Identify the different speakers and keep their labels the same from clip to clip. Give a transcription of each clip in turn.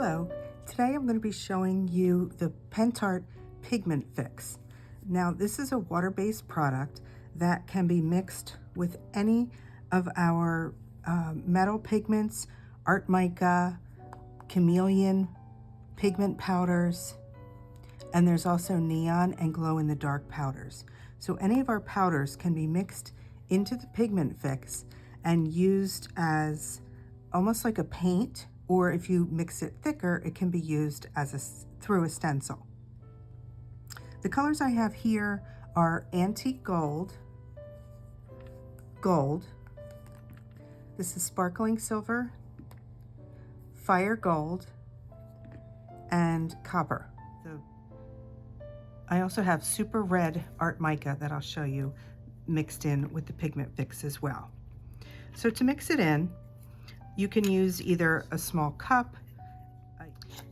Speaker 1: Hello, today I'm going to be showing you the Pentart Pigment Fix. Now this is a water-based product that can be mixed with any of our metal pigments, art mica, chameleon, pigment powders, and there's also neon and glow-in-the-dark powders. So any of our powders can be mixed into the Pigment Fix and used as almost like a paint, or if you mix it thicker, it can be used as through a stencil. The colors I have here are Antique Gold, Gold, this is Sparkling Silver, Fire Gold, and Copper. I also have Super Red Art Mica that I'll show you mixed in with the Pigment Fix as well. So to mix it in, you can use either a small cup,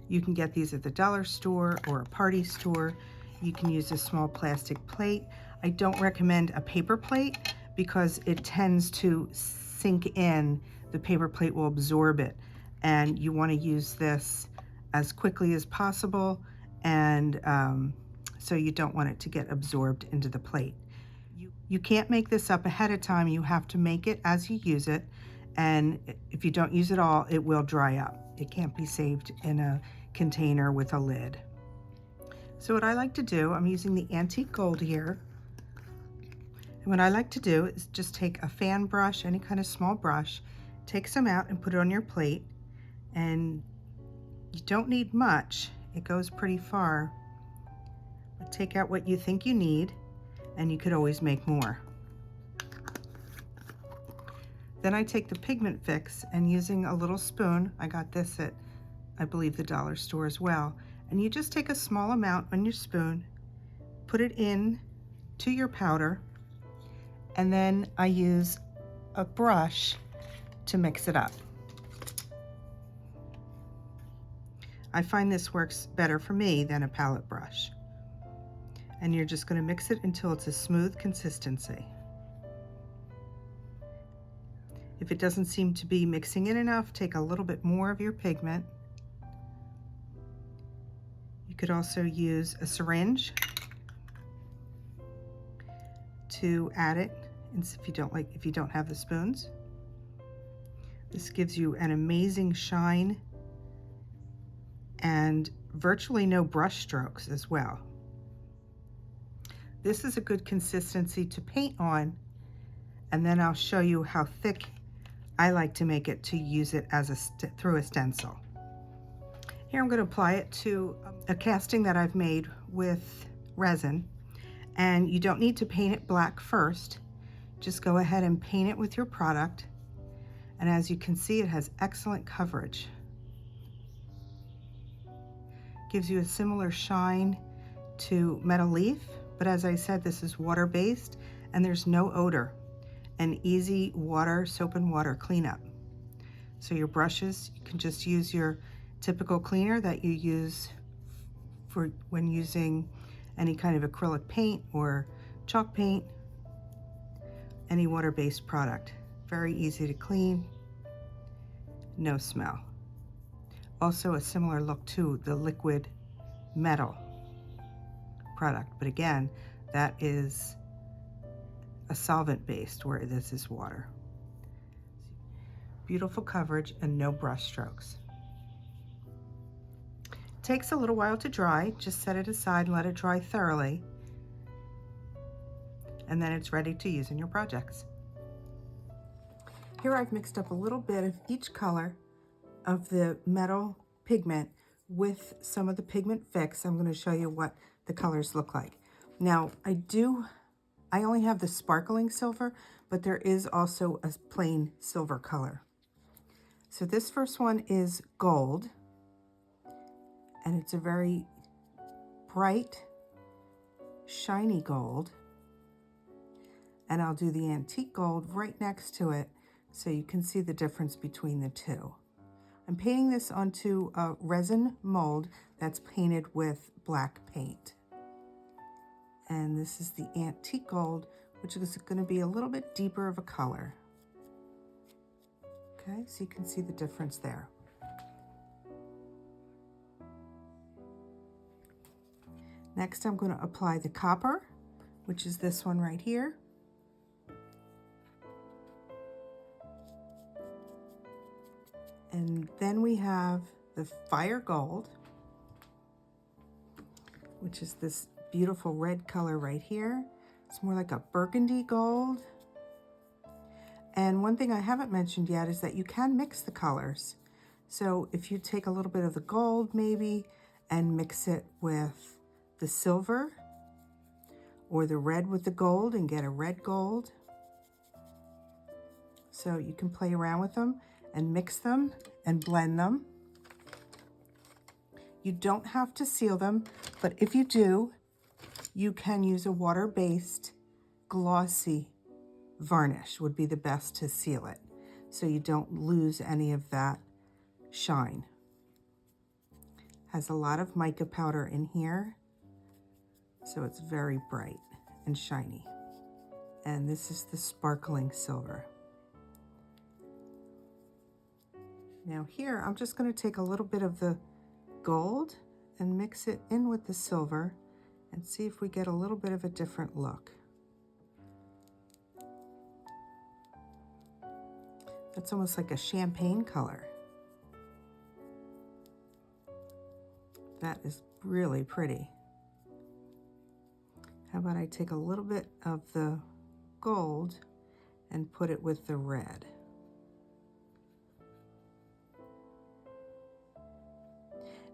Speaker 1: you can get these at the dollar store or a party store. You can use a small plastic plate. I don't recommend a paper plate because it tends to sink in. The paper plate will absorb it, and you want to use this as quickly as possible, and so you don't want it to get absorbed into the plate. You can't make this up ahead of time. You have to make it as you use it, and if you don't use it all, it will dry up. It can't be saved in a container with a lid. So what I like to do, I'm using the Antique Gold here, and what I like to do is just take a fan brush, any kind of small brush, take some out and put it on your plate, and you don't need much. It goes pretty far. But take out what you think you need, and you could always make more. Then I take the Pigment Fix, and using a little spoon, I got this at, I believe, the dollar store as well, and you just take a small amount on your spoon, put it in to your powder, and then I use a brush to mix it up. I find this works better for me than a palette brush. And you're just going to mix it until it's a smooth consistency. If it doesn't seem to be mixing in enough, take a little bit more of your pigment. You could also use a syringe to add it, if you don't have the spoons. This gives you an amazing shine and virtually no brush strokes as well. This is a good consistency to paint on, and then I'll show you how thick I like to make it to use it as through a stencil. Here I'm going to apply it to a casting that I've made with resin, and you don't need to paint it black first. Just go ahead and paint it with your product, and as you can see, it has excellent coverage. Gives you a similar shine to Metal Leaf, but as I said, this is water-based and there's no odor. An easy soap and water cleanup. So your brushes, you can just use your typical cleaner that you use for when using any kind of acrylic paint or chalk paint, any water-based product. Very easy to clean, no smell. Also a similar look to the liquid metal product, but again, that is a solvent based, where this is water. Beautiful coverage and no brush strokes. It takes a little while to dry. Just set it aside and let it dry thoroughly, and then it's ready to use in your projects. Here I've mixed up a little bit of each color of the metal pigment with some of the Pigment Fix. I'm going to show you what the colors look like. Now I only have the Sparkling Silver, but there is also a plain silver color. So this first one is Gold, and it's a very bright, shiny gold. And I'll do the Antique Gold right next to it so you can see the difference between the two. I'm painting this onto a resin mold that's painted with black paint. And this is the Antique Gold, which is going to be a little bit deeper of a color. Okay, so you can see the difference there. Next, I'm going to apply the copper, which is this one right here. And then we have the fire gold, which is this beautiful red color right here. It's more like a burgundy gold. And one thing I haven't mentioned yet is that you can mix the colors. So if you take a little bit of the gold maybe and mix it with the silver, or the red with the gold and get a red gold. So you can play around with them and mix them and blend them. You don't have to seal them, but if you do, you can use a water-based glossy varnish would be the best to seal it, so you don't lose any of that shine. Has a lot of mica powder in here, so it's very bright and shiny. And this is the sparkling silver. Now here, I'm just going to take a little bit of the gold and mix it in with the silver and see if we get a little bit of a different look. That's almost like a champagne color. That is really pretty. How about I take a little bit of the gold and put it with the red.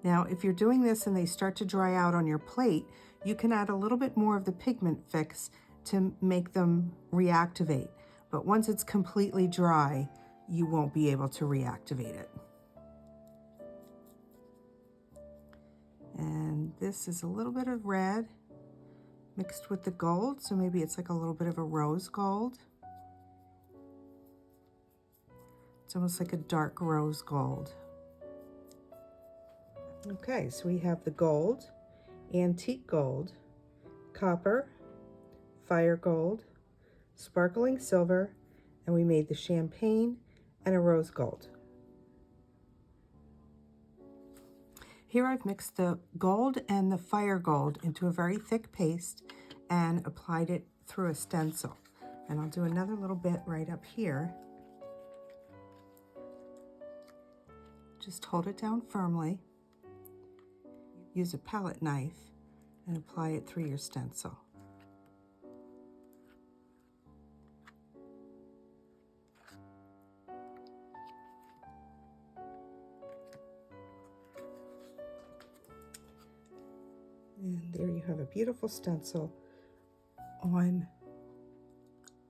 Speaker 1: Now, if you're doing this and they start to dry out on your plate, you can add a little bit more of the pigment fix to make them reactivate. But once it's completely dry, you won't be able to reactivate it. And this is a little bit of red mixed with the gold, so maybe it's like a little bit of a rose gold. It's almost like a dark rose gold. Okay, so we have the gold, antique gold, copper, fire gold, sparkling silver, and we made the champagne and a rose gold. Here I've mixed the gold and the fire gold into a very thick paste and applied it through a stencil. And I'll do another little bit right up here. Just hold it down firmly. Use a palette knife and apply it through your stencil. And there you have a beautiful stencil on.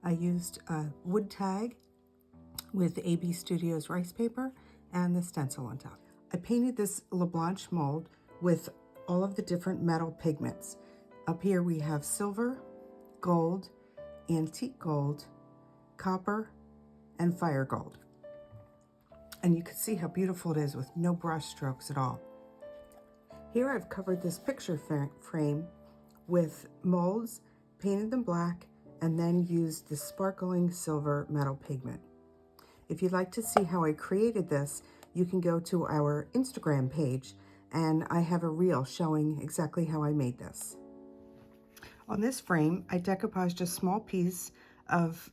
Speaker 1: I used a wood tag with AB Studios rice paper and the stencil on top. I painted this La Blanche mold with all of the different metal pigments. Up here we have silver, gold, antique gold, copper, and fire gold. And you can see how beautiful it is with no brush strokes at all. Here I've covered this picture frame with molds, painted them black, and then used the sparkling silver metal pigment. If you'd like to see how I created this, you can go to our Instagram page, and I have a reel showing exactly how I made this. On this frame, I decoupaged a small piece of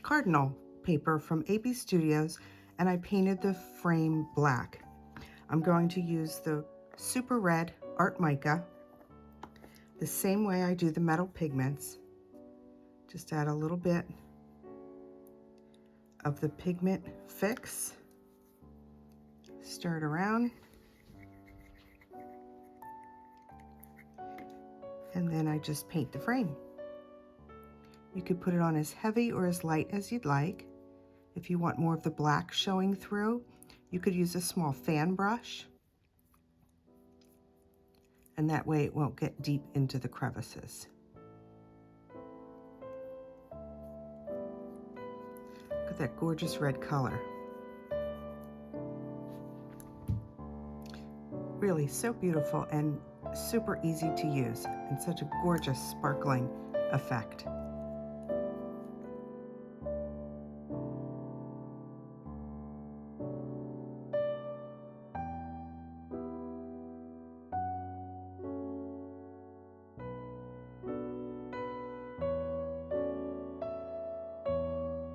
Speaker 1: cardinal paper from AB Studios, and I painted the frame black. I'm going to use the super red art mica, the same way I do the metal pigments. Just add a little bit of the pigment fix, stir it around, and then I just paint the frame. You could put it on as heavy or as light as you'd like. If you want more of the black showing through, you could use a small fan brush, and that way it won't get deep into the crevices. Look at that gorgeous red color. Really so beautiful and super easy to use, and such a gorgeous sparkling effect.